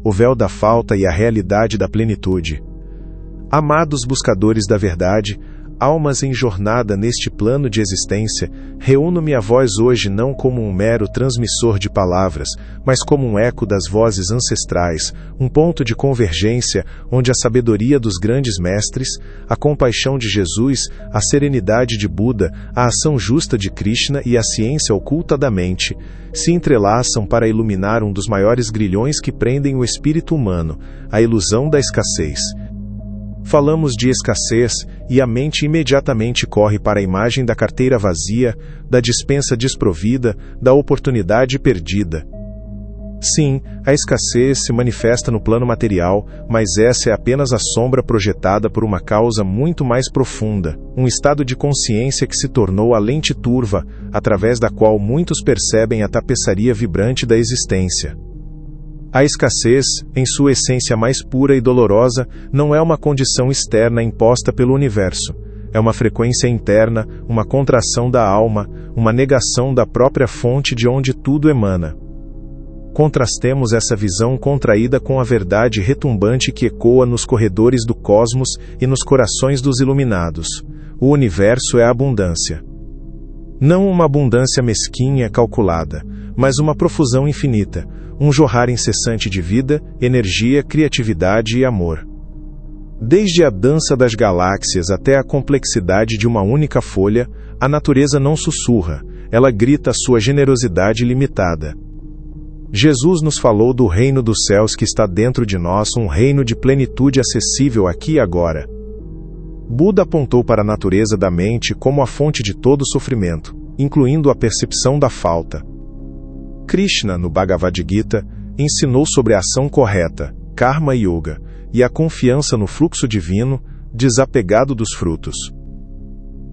o véu da falta e a realidade da plenitude. Amados buscadores da verdade, almas em jornada neste plano de existência, reúno-me a vós hoje não como um mero transmissor de palavras, mas como um eco das vozes ancestrais, um ponto de convergência onde a sabedoria dos grandes mestres, a compaixão de Jesus, a serenidade de Buda, a ação justa de Krishna e a ciência oculta da mente se entrelaçam para iluminar um dos maiores grilhões que prendem o espírito humano, a ilusão da escassez. Falamos de escassez e a mente imediatamente corre para a imagem da carteira vazia, da despensa desprovida, da oportunidade perdida. Sim, a escassez se manifesta no plano material, mas essa é apenas a sombra projetada por uma causa muito mais profunda, um estado de consciência que se tornou a lente turva, através da qual muitos percebem a tapeçaria vibrante da existência. A escassez, em sua essência mais pura e dolorosa, não é uma condição externa imposta pelo universo. É uma frequência interna, uma contração da alma, uma negação da própria fonte de onde tudo emana. Contrastemos essa visão contraída com a verdade retumbante que ecoa nos corredores do cosmos e nos corações dos iluminados. O universo é a abundância. Não uma abundância mesquinha, calculada, mas uma profusão infinita, um jorrar incessante de vida, energia, criatividade e amor. Desde a dança das galáxias até a complexidade de uma única folha, a natureza não sussurra, ela grita sua generosidade ilimitada. Jesus nos falou do reino dos céus que está dentro de nós, um reino de plenitude acessível aqui e agora. Buda apontou para a natureza da mente como a fonte de todo sofrimento, incluindo a percepção da falta. Krishna, no Bhagavad Gita, ensinou sobre a ação correta, Karma Yoga, e a confiança no fluxo divino, desapegado dos frutos.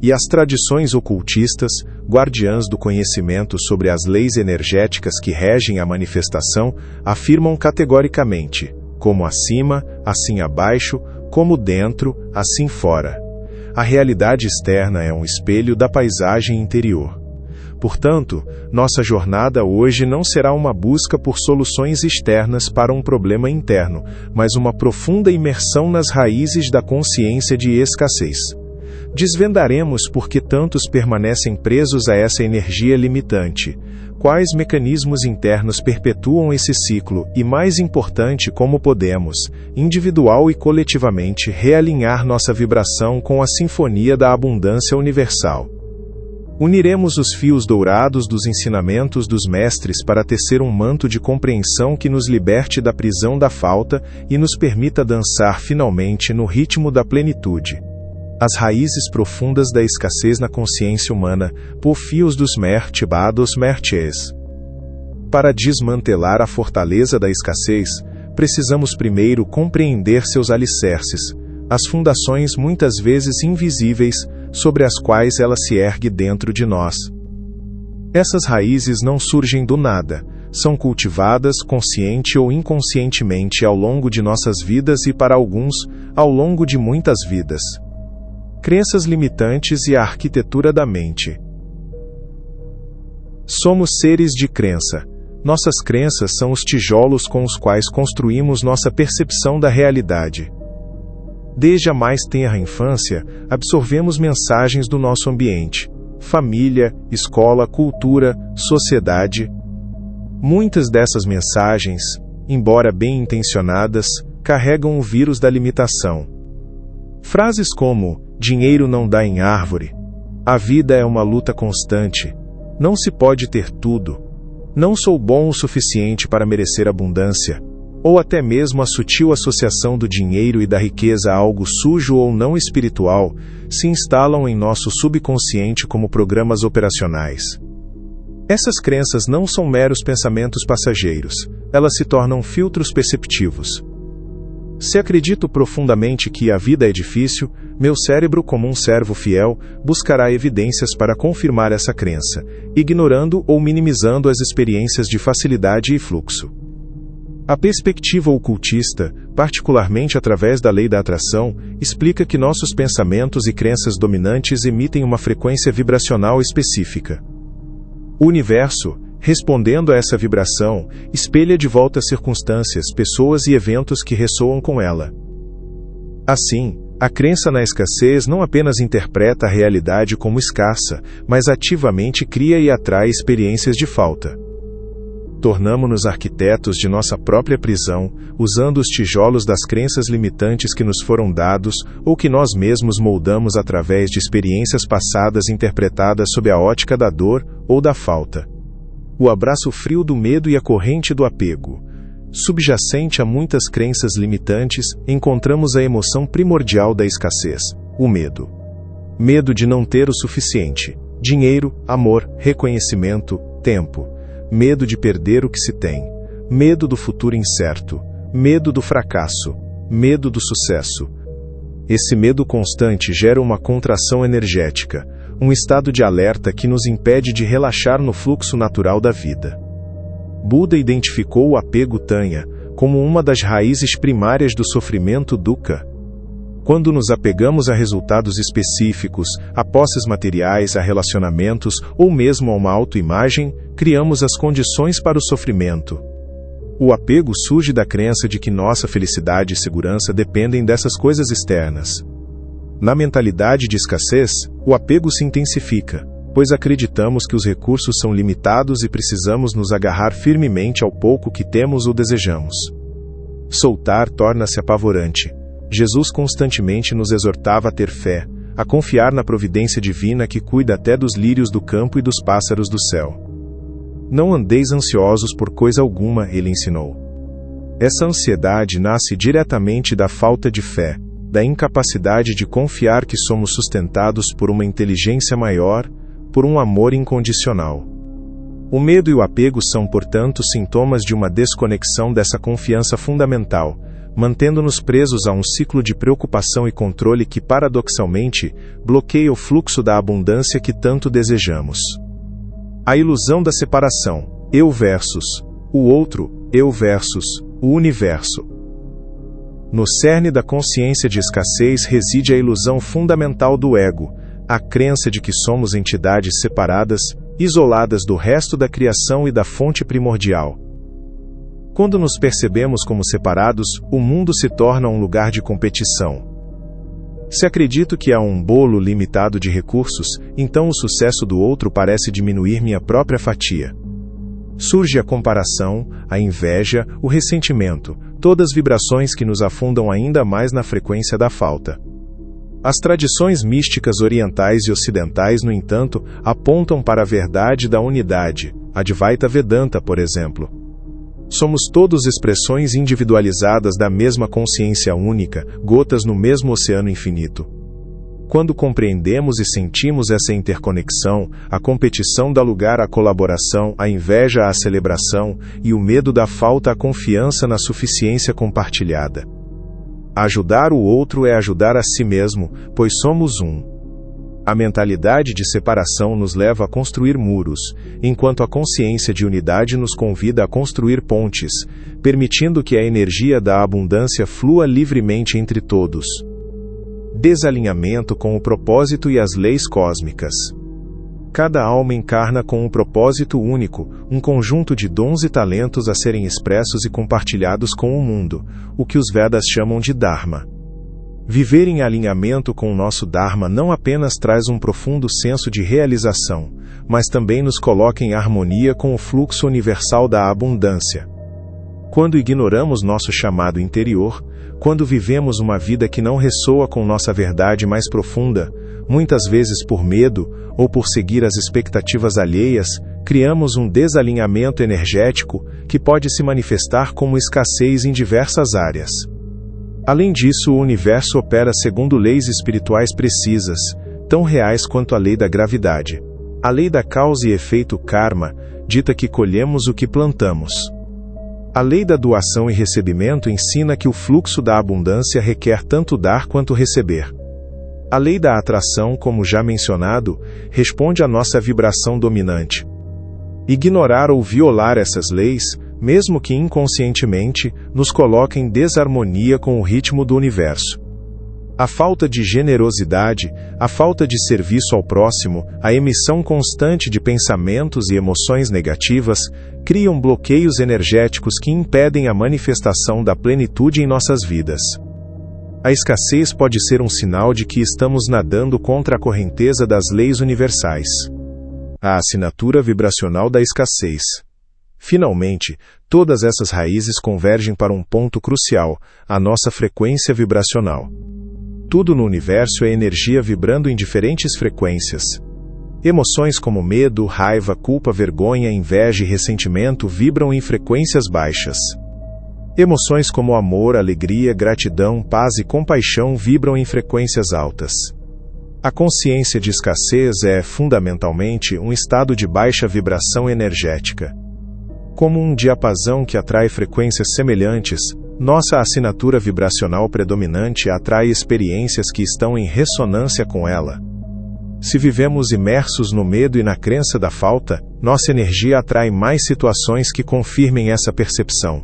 E as tradições ocultistas, guardiãs do conhecimento sobre as leis energéticas que regem a manifestação, afirmam categoricamente, como acima, assim abaixo, como dentro, assim fora. A realidade externa é um espelho da paisagem interior. Portanto, nossa jornada hoje não será uma busca por soluções externas para um problema interno, mas uma profunda imersão nas raízes da consciência de escassez. Desvendaremos por que tantos permanecem presos a essa energia limitante, quais mecanismos internos perpetuam esse ciclo e, mais importante, como podemos, individual e coletivamente, realinhar nossa vibração com a sinfonia da abundância universal. Uniremos os fios dourados dos ensinamentos dos mestres para tecer um manto de compreensão que nos liberte da prisão da falta e nos permita dançar finalmente no ritmo da plenitude. As raízes profundas da escassez na consciência humana, por fios dos mertibados mertes. Para desmantelar a fortaleza da escassez, precisamos primeiro compreender seus alicerces, as fundações muitas vezes invisíveis, sobre as quais ela se ergue dentro de nós. Essas raízes não surgem do nada, são cultivadas consciente ou inconscientemente ao longo de nossas vidas e, para alguns, ao longo de muitas vidas. Crenças limitantes e a arquitetura da mente. Somos seres de crença. Nossas crenças são os tijolos com os quais construímos nossa percepção da realidade. Desde a mais tenra infância, absorvemos mensagens do nosso ambiente, família, escola, cultura, sociedade. Muitas dessas mensagens, embora bem intencionadas, carregam o vírus da limitação. Frases como, dinheiro não dá em árvore, a vida é uma luta constante, não se pode ter tudo, não sou bom o suficiente para merecer abundância, ou até mesmo a sutil associação do dinheiro e da riqueza a algo sujo ou não espiritual, se instalam em nosso subconsciente como programas operacionais. Essas crenças não são meros pensamentos passageiros, elas se tornam filtros perceptivos. Se acredito profundamente que a vida é difícil, meu cérebro, como um servo fiel, buscará evidências para confirmar essa crença, ignorando ou minimizando as experiências de facilidade e fluxo. A perspectiva ocultista, particularmente através da lei da atração, explica que nossos pensamentos e crenças dominantes emitem uma frequência vibracional específica. O universo, Respondendo a essa vibração, espelha de volta circunstâncias, pessoas e eventos que ressoam com ela. Assim, a crença na escassez não apenas interpreta a realidade como escassa, mas ativamente cria e atrai experiências de falta. Tornamo-nos arquitetos de nossa própria prisão, usando os tijolos das crenças limitantes que nos foram dados ou que nós mesmos moldamos através de experiências passadas interpretadas sob a ótica da dor ou da falta. O abraço frio do medo e a corrente do apego. Subjacente a muitas crenças limitantes, encontramos a emoção primordial da escassez, o medo. Medo de não ter o suficiente: dinheiro, amor, reconhecimento, tempo. Medo de perder o que se tem. Medo do futuro incerto. Medo do fracasso. Medo do sucesso. Esse medo constante gera uma contração energética, um estado de alerta que nos impede de relaxar no fluxo natural da vida. Buda identificou o apego Tanya como uma das raízes primárias do sofrimento dukkha. Quando nos apegamos a resultados específicos, a posses materiais, a relacionamentos ou mesmo a uma autoimagem, criamos as condições para o sofrimento. O apego surge da crença de que nossa felicidade e segurança dependem dessas coisas externas. Na mentalidade de escassez, o apego se intensifica, pois acreditamos que os recursos são limitados e precisamos nos agarrar firmemente ao pouco que temos ou desejamos. Soltar torna-se apavorante. Jesus constantemente nos exortava a ter fé, a confiar na providência divina que cuida até dos lírios do campo e dos pássaros do céu. Não andeis ansiosos por coisa alguma, ele ensinou. Essa ansiedade nasce diretamente da falta de fé, da incapacidade de confiar que somos sustentados por uma inteligência maior, por um amor incondicional. O medo e o apego são, portanto, sintomas de uma desconexão dessa confiança fundamental, mantendo-nos presos a um ciclo de preocupação e controle que, paradoxalmente, bloqueia o fluxo da abundância que tanto desejamos. A ilusão da separação, eu versus o outro, eu versus o universo. No cerne da consciência de escassez reside a ilusão fundamental do ego, a crença de que somos entidades separadas, isoladas do resto da criação e da fonte primordial. Quando nos percebemos como separados, o mundo se torna um lugar de competição. Se acredito que há um bolo limitado de recursos, então o sucesso do outro parece diminuir minha própria fatia. Surge a comparação, a inveja, o ressentimento, todas vibrações que nos afundam ainda mais na frequência da falta. As tradições místicas orientais e ocidentais, no entanto, apontam para a verdade da unidade, Advaita Vedanta, por exemplo. Somos todos expressões individualizadas da mesma consciência única, gotas no mesmo oceano infinito. Quando compreendemos e sentimos essa interconexão, a competição dá lugar à colaboração, a inveja à celebração e o medo da falta à confiança na suficiência compartilhada. Ajudar o outro é ajudar a si mesmo, pois somos um. A mentalidade de separação nos leva a construir muros, enquanto a consciência de unidade nos convida a construir pontes, permitindo que a energia da abundância flua livremente entre todos. Desalinhamento com o propósito e as leis cósmicas. Cada alma encarna com um propósito único, um conjunto de dons e talentos a serem expressos e compartilhados com o mundo, o que os Vedas chamam de Dharma. Viver em alinhamento com o nosso Dharma não apenas traz um profundo senso de realização, mas também nos coloca em harmonia com o fluxo universal da abundância. Quando ignoramos nosso chamado interior, quando vivemos uma vida que não ressoa com nossa verdade mais profunda, muitas vezes por medo ou por seguir as expectativas alheias, criamos um desalinhamento energético que pode se manifestar como escassez em diversas áreas. Além disso, o universo opera segundo leis espirituais precisas, tão reais quanto a lei da gravidade. A lei da causa e efeito karma dita que colhemos o que plantamos. A lei da doação e recebimento ensina que o fluxo da abundância requer tanto dar quanto receber. A lei da atração, como já mencionado, responde à nossa vibração dominante. Ignorar ou violar essas leis, mesmo que inconscientemente, nos coloca em desarmonia com o ritmo do universo. A falta de generosidade, a falta de serviço ao próximo, a emissão constante de pensamentos e emoções negativas, criam bloqueios energéticos que impedem a manifestação da plenitude em nossas vidas. A escassez pode ser um sinal de que estamos nadando contra a correnteza das leis universais. A assinatura vibracional da escassez. Finalmente, todas essas raízes convergem para um ponto crucial, a nossa frequência vibracional. Tudo no universo é energia vibrando em diferentes frequências. Emoções como medo, raiva, culpa, vergonha, inveja e ressentimento vibram em frequências baixas. Emoções como amor, alegria, gratidão, paz e compaixão vibram em frequências altas. A consciência de escassez é, fundamentalmente, um estado de baixa vibração energética. Como um diapasão que atrai frequências semelhantes, nossa assinatura vibracional predominante atrai experiências que estão em ressonância com ela. Se vivemos imersos no medo e na crença da falta, nossa energia atrai mais situações que confirmem essa percepção.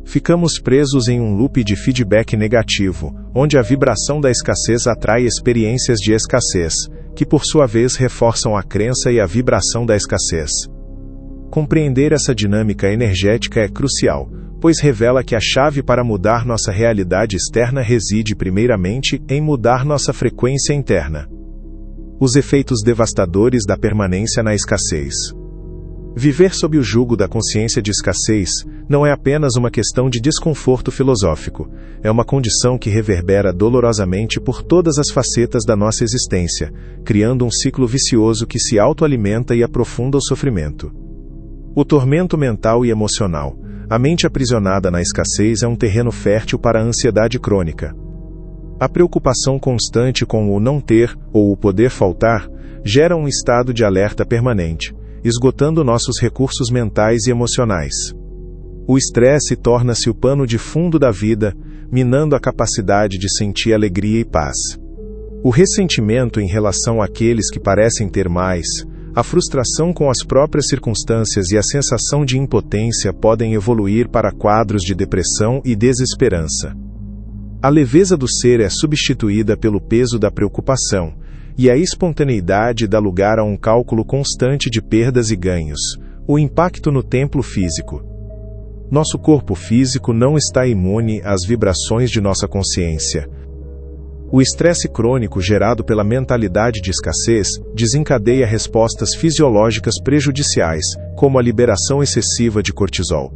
Ficamos presos em um loop de feedback negativo, onde a vibração da escassez atrai experiências de escassez, que por sua vez reforçam a crença e a vibração da escassez. Compreender essa dinâmica energética é crucial, pois revela que a chave para mudar nossa realidade externa reside primeiramente em mudar nossa frequência interna. Os efeitos devastadores da permanência na escassez. Viver sob o jugo da consciência de escassez não é apenas uma questão de desconforto filosófico, é uma condição que reverbera dolorosamente por todas as facetas da nossa existência, criando um ciclo vicioso que se autoalimenta e aprofunda o sofrimento. O tormento mental e emocional. A mente aprisionada na escassez é um terreno fértil para a ansiedade crônica. A preocupação constante com o não ter ou o poder faltar gera um estado de alerta permanente, esgotando nossos recursos mentais e emocionais. O estresse torna-se o pano de fundo da vida, minando a capacidade de sentir alegria e paz. O ressentimento em relação àqueles que parecem ter mais, a frustração com as próprias circunstâncias e a sensação de impotência podem evoluir para quadros de depressão e desesperança. A leveza do ser é substituída pelo peso da preocupação, e a espontaneidade dá lugar a um cálculo constante de perdas e ganhos, o impacto no templo físico. Nosso corpo físico não está imune às vibrações de nossa consciência. O estresse crônico gerado pela mentalidade de escassez desencadeia respostas fisiológicas prejudiciais, como a liberação excessiva de cortisol.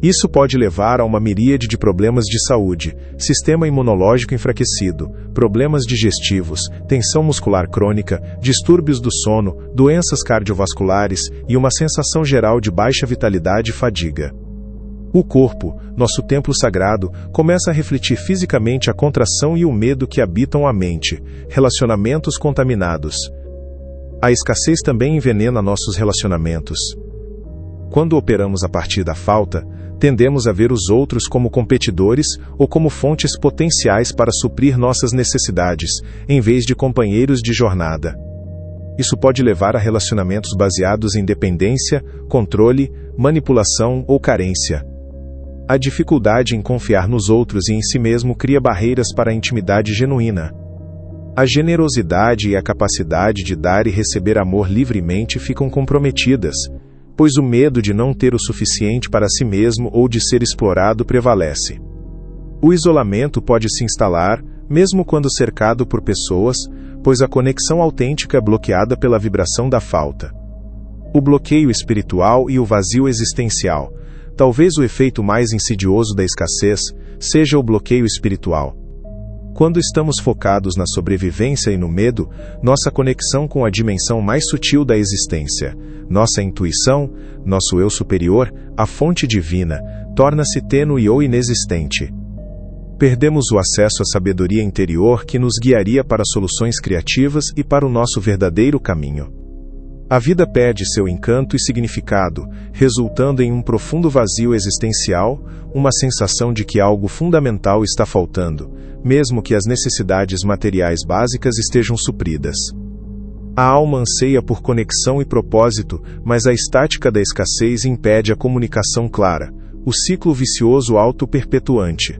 Isso pode levar a uma miríade de problemas de saúde, sistema imunológico enfraquecido, problemas digestivos, tensão muscular crônica, distúrbios do sono, doenças cardiovasculares e uma sensação geral de baixa vitalidade e fadiga. O corpo, nosso templo sagrado, começa a refletir fisicamente a contração e o medo que habitam a mente, relacionamentos contaminados. A escassez também envenena nossos relacionamentos. Quando operamos a partir da falta, tendemos a ver os outros como competidores ou como fontes potenciais para suprir nossas necessidades, em vez de companheiros de jornada. Isso pode levar a relacionamentos baseados em dependência, controle, manipulação ou carência. A dificuldade em confiar nos outros e em si mesmo cria barreiras para a intimidade genuína. A generosidade e a capacidade de dar e receber amor livremente ficam comprometidas, pois o medo de não ter o suficiente para si mesmo ou de ser explorado prevalece. O isolamento pode se instalar, mesmo quando cercado por pessoas, pois a conexão autêntica é bloqueada pela vibração da falta. O bloqueio espiritual e o vazio existencial. Talvez o efeito mais insidioso da escassez seja o bloqueio espiritual. Quando estamos focados na sobrevivência e no medo, nossa conexão com a dimensão mais sutil da existência, nossa intuição, nosso eu superior, a fonte divina, torna-se tênue ou inexistente. Perdemos o acesso à sabedoria interior que nos guiaria para soluções criativas e para o nosso verdadeiro caminho. A vida perde seu encanto e significado, resultando em um profundo vazio existencial, uma sensação de que algo fundamental está faltando, mesmo que as necessidades materiais básicas estejam supridas. A alma anseia por conexão e propósito, mas a estática da escassez impede a comunicação clara, o ciclo vicioso auto-perpetuante.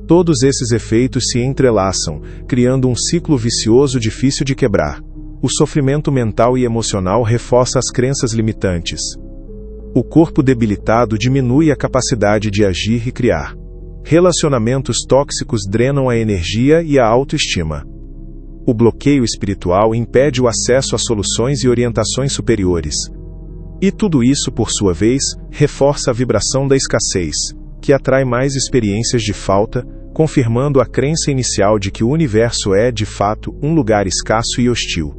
Todos esses efeitos se entrelaçam, criando um ciclo vicioso difícil de quebrar. O sofrimento mental e emocional reforça as crenças limitantes. O corpo debilitado diminui a capacidade de agir e criar. Relacionamentos tóxicos drenam a energia e a autoestima. O bloqueio espiritual impede o acesso a soluções e orientações superiores. E tudo isso, por sua vez, reforça a vibração da escassez, que atrai mais experiências de falta, confirmando a crença inicial de que o universo é, de fato, um lugar escasso e hostil.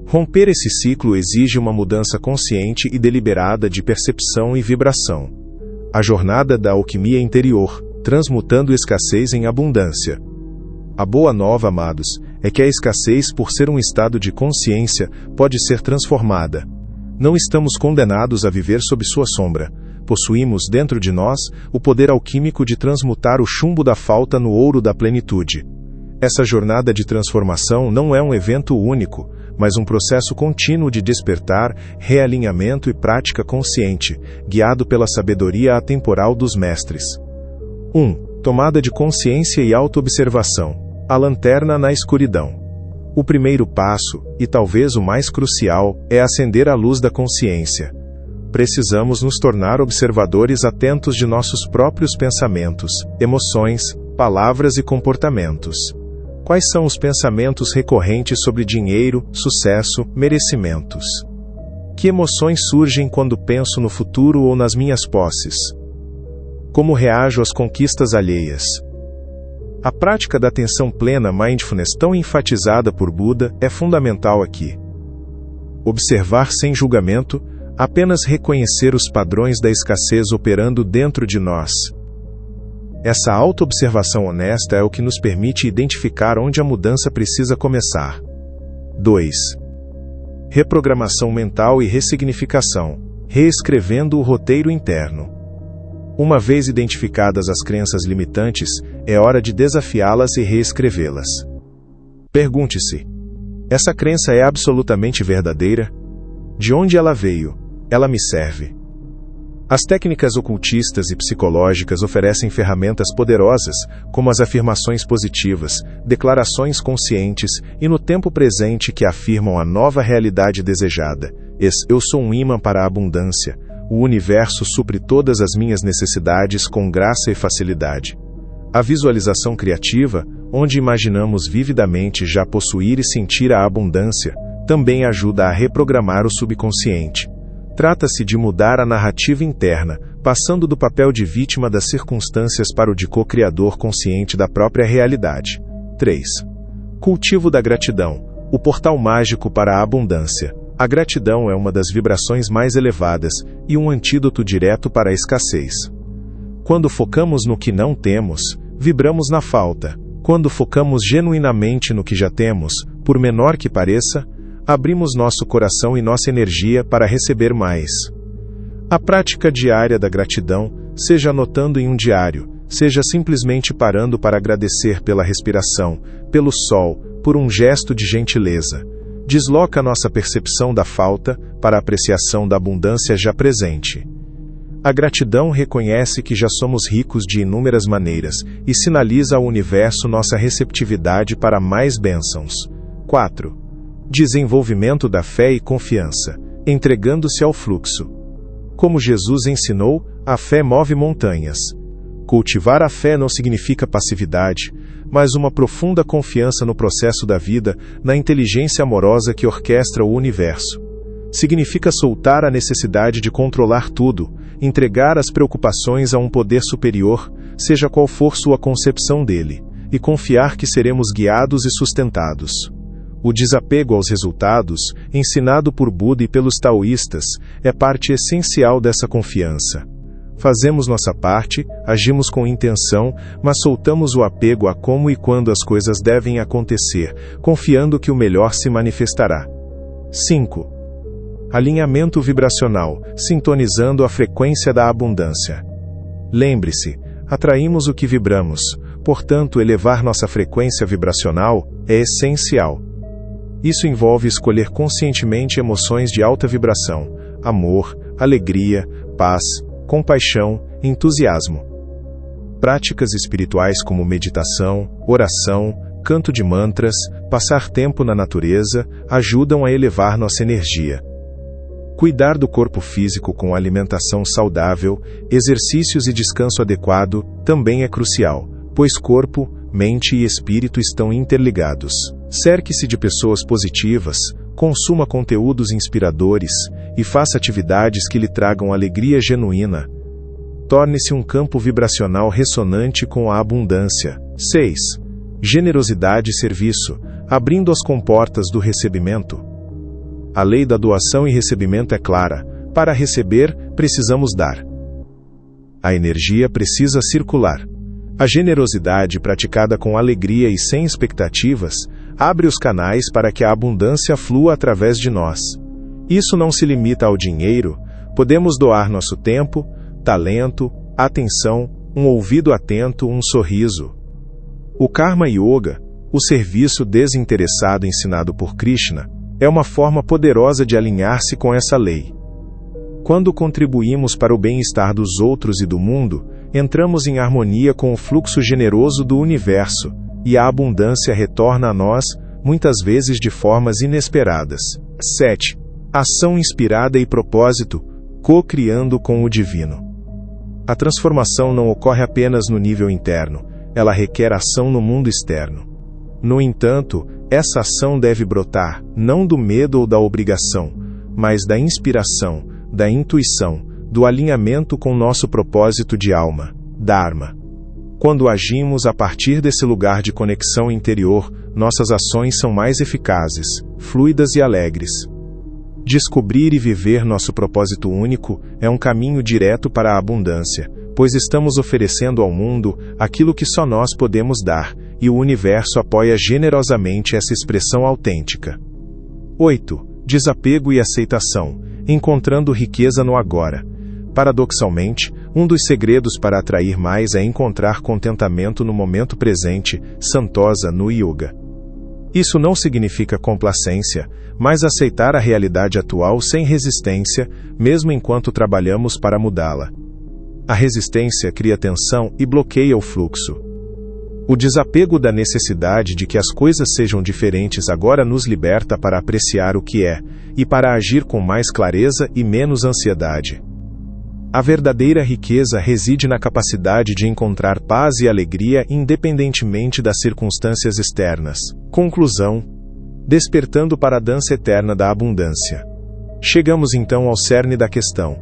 Romper esse ciclo exige uma mudança consciente e deliberada de percepção e vibração. A jornada da alquimia interior, transmutando escassez em abundância. A boa nova, amados, é que a escassez, por ser um estado de consciência, pode ser transformada. Não estamos condenados a viver sob sua sombra. Possuímos dentro de nós o poder alquímico de transmutar o chumbo da falta no ouro da plenitude. Essa jornada de transformação não é um evento único, mas um processo contínuo de despertar, realinhamento e prática consciente, guiado pela sabedoria atemporal dos mestres. 1. Tomada de consciência e autoobservação. A lanterna na escuridão. O primeiro passo, e talvez o mais crucial, é acender a luz da consciência. Precisamos nos tornar observadores atentos de nossos próprios pensamentos, emoções, palavras e comportamentos. Quais são os pensamentos recorrentes sobre dinheiro, sucesso, merecimentos? Que emoções surgem quando penso no futuro ou nas minhas posses? Como reajo às conquistas alheias? A prática da atenção plena mindfulness tão enfatizada por Buda é fundamental aqui. Observar sem julgamento, apenas reconhecer os padrões da escassez operando dentro de nós. Essa autoobservação honesta é o que nos permite identificar onde a mudança precisa começar. 2. Reprogramação mental e ressignificação, reescrevendo o roteiro interno. Uma vez identificadas as crenças limitantes, é hora de desafiá-las e reescrevê-las. Pergunte-se: essa crença é absolutamente verdadeira? De onde ela veio? Ela me serve? As técnicas ocultistas e psicológicas oferecem ferramentas poderosas, como as afirmações positivas, declarações conscientes e no tempo presente que afirmam a nova realidade desejada. Eu sou um ímã para a abundância. O universo supre todas as minhas necessidades com graça e facilidade. A visualização criativa, onde imaginamos vividamente já possuir e sentir a abundância, também ajuda a reprogramar o subconsciente. Trata-se de mudar a narrativa interna, passando do papel de vítima das circunstâncias para o de co-criador consciente da própria realidade. 3. Cultivo da gratidão, o portal mágico para a abundância. A gratidão é uma das vibrações mais elevadas e um antídoto direto para a escassez. Quando focamos no que não temos, vibramos na falta. Quando focamos genuinamente no que já temos, por menor que pareça, abrimos nosso coração e nossa energia para receber mais. A prática diária da gratidão, seja anotando em um diário, seja simplesmente parando para agradecer pela respiração, pelo sol, por um gesto de gentileza, desloca nossa percepção da falta para a apreciação da abundância já presente. A gratidão reconhece que já somos ricos de inúmeras maneiras e sinaliza ao universo nossa receptividade para mais bênçãos. 4. Desenvolvimento da fé e confiança, entregando-se ao fluxo. Como Jesus ensinou, a fé move montanhas. Cultivar a fé não significa passividade, mas uma profunda confiança no processo da vida, na inteligência amorosa que orquestra o universo. Significa soltar a necessidade de controlar tudo, entregar as preocupações a um poder superior, seja qual for sua concepção dele, e confiar que seremos guiados e sustentados. O desapego aos resultados, ensinado por Buda e pelos taoístas, é parte essencial dessa confiança. Fazemos nossa parte, agimos com intenção, mas soltamos o apego a como e quando as coisas devem acontecer, confiando que o melhor se manifestará. 5. Alinhamento vibracional, sintonizando a frequência da abundância. Lembre-se, atraímos o que vibramos, portanto, elevar nossa frequência vibracional é essencial. Isso envolve escolher conscientemente emoções de alta vibração, amor, alegria, paz, compaixão, entusiasmo. Práticas espirituais como meditação, oração, canto de mantras, passar tempo na natureza, ajudam a elevar nossa energia. Cuidar do corpo físico com alimentação saudável, exercícios e descanso adequado também é crucial, pois corpo, mente e espírito estão interligados. Cerque-se de pessoas positivas, consuma conteúdos inspiradores e faça atividades que lhe tragam alegria genuína. Torne-se um campo vibracional ressonante com a abundância. 6. Generosidade e serviço, abrindo as comportas do recebimento. A lei da doação e recebimento é clara: para receber, precisamos dar. A energia precisa circular. A generosidade praticada com alegria e sem expectativas abre os canais para que a abundância flua através de nós. Isso não se limita ao dinheiro, podemos doar nosso tempo, talento, atenção, um ouvido atento, um sorriso. O Karma Yoga, o serviço desinteressado ensinado por Krishna, é uma forma poderosa de alinhar-se com essa lei. Quando contribuímos para o bem-estar dos outros e do mundo, entramos em harmonia com o fluxo generoso do universo, e a abundância retorna a nós, muitas vezes de formas inesperadas. 7. Ação inspirada e propósito, co-criando com o divino. A transformação não ocorre apenas no nível interno, ela requer ação no mundo externo. No entanto, essa ação deve brotar, não do medo ou da obrigação, mas da inspiração, da intuição, do alinhamento com nosso propósito de alma, Dharma. Quando agimos a partir desse lugar de conexão interior, nossas ações são mais eficazes, fluidas e alegres. Descobrir e viver nosso propósito único é um caminho direto para a abundância, pois estamos oferecendo ao mundo aquilo que só nós podemos dar, e o universo apoia generosamente essa expressão autêntica. 8. Desapego e aceitação, encontrando riqueza no agora. Paradoxalmente, um dos segredos para atrair mais é encontrar contentamento no momento presente, Santosa no Yoga. Isso não significa complacência, mas aceitar a realidade atual sem resistência, mesmo enquanto trabalhamos para mudá-la. A resistência cria tensão e bloqueia o fluxo. O desapego da necessidade de que as coisas sejam diferentes agora nos liberta para apreciar o que é, e para agir com mais clareza e menos ansiedade. A verdadeira riqueza reside na capacidade de encontrar paz e alegria independentemente das circunstâncias externas. Conclusão: despertando para a dança eterna da abundância. Chegamos então ao cerne da questão.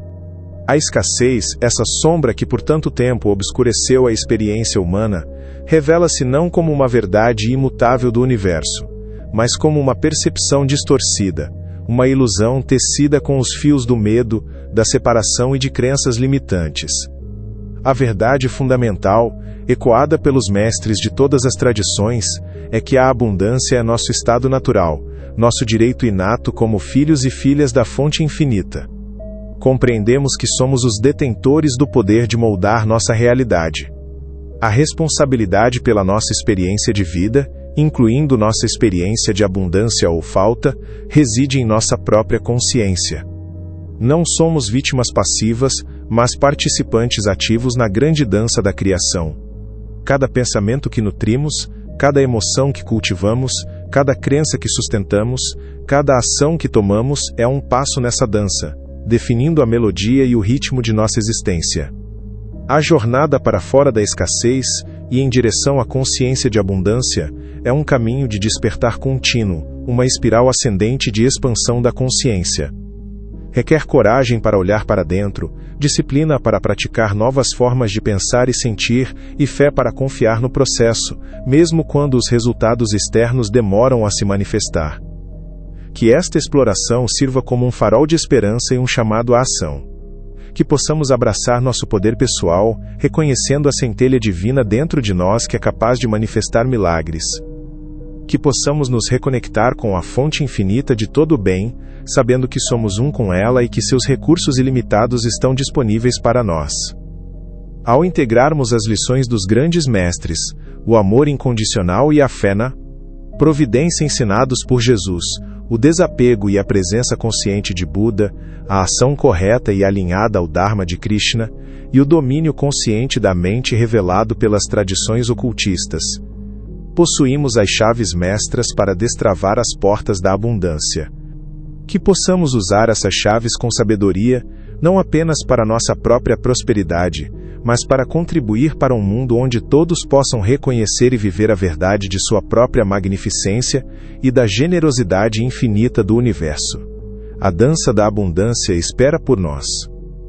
A escassez, essa sombra que por tanto tempo obscureceu a experiência humana, revela-se não como uma verdade imutável do universo, mas como uma percepção distorcida, uma ilusão tecida com os fios do medo, da separação e de crenças limitantes. A verdade fundamental, ecoada pelos mestres de todas as tradições, é que a abundância é nosso estado natural, nosso direito inato como filhos e filhas da fonte infinita. Compreendemos que somos os detentores do poder de moldar nossa realidade. A responsabilidade pela nossa experiência de vida, incluindo nossa experiência de abundância ou falta, reside em nossa própria consciência. Não somos vítimas passivas, mas participantes ativos na grande dança da criação. Cada pensamento que nutrimos, cada emoção que cultivamos, cada crença que sustentamos, cada ação que tomamos é um passo nessa dança, definindo a melodia e o ritmo de nossa existência. A jornada para fora da escassez e em direção à consciência de abundância é um caminho de despertar contínuo, uma espiral ascendente de expansão da consciência. Requer coragem para olhar para dentro, disciplina para praticar novas formas de pensar e sentir, e fé para confiar no processo, mesmo quando os resultados externos demoram a se manifestar. Que esta exploração sirva como um farol de esperança e um chamado à ação. Que possamos abraçar nosso poder pessoal, reconhecendo a centelha divina dentro de nós que é capaz de manifestar milagres. Que possamos nos reconectar com a fonte infinita de todo o bem, sabendo que somos um com ela e que seus recursos ilimitados estão disponíveis para nós. Ao integrarmos as lições dos grandes mestres, o amor incondicional e a fé na providência ensinados por Jesus, o desapego e a presença consciente de Buda, a ação correta e alinhada ao Dharma de Krishna, e o domínio consciente da mente revelado pelas tradições ocultistas. Possuímos as chaves mestras para destravar as portas da abundância. Que possamos usar essas chaves com sabedoria, não apenas para nossa própria prosperidade, mas para contribuir para um mundo onde todos possam reconhecer e viver a verdade de sua própria magnificência e da generosidade infinita do universo. A dança da abundância espera por nós.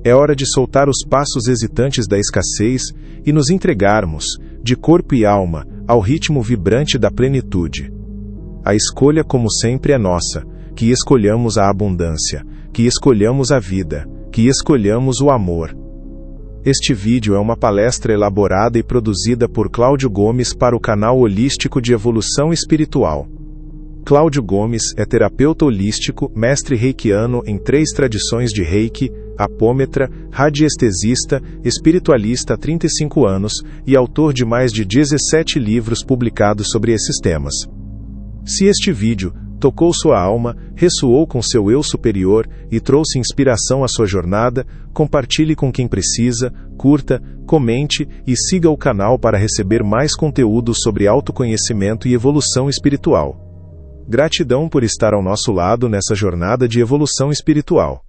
É hora de soltar os passos hesitantes da escassez e nos entregarmos, de corpo e alma, ao ritmo vibrante da plenitude. A escolha, como sempre, é nossa, que escolhamos a abundância, que escolhamos a vida, que escolhamos o amor. Este vídeo é uma palestra elaborada e produzida por Cláudio Gomes para o canal Holístico de Evolução Espiritual. Cláudio Gomes é terapeuta holístico, mestre reikiano em 3 tradições de reiki, apômetra, radiestesista, espiritualista há 35 anos e autor de mais de 17 livros publicados sobre esses temas. Se este vídeo tocou sua alma, ressoou com seu eu superior e trouxe inspiração à sua jornada, compartilhe com quem precisa, curta, comente e siga o canal para receber mais conteúdo sobre autoconhecimento e evolução espiritual. Gratidão por estar ao nosso lado nessa jornada de evolução espiritual.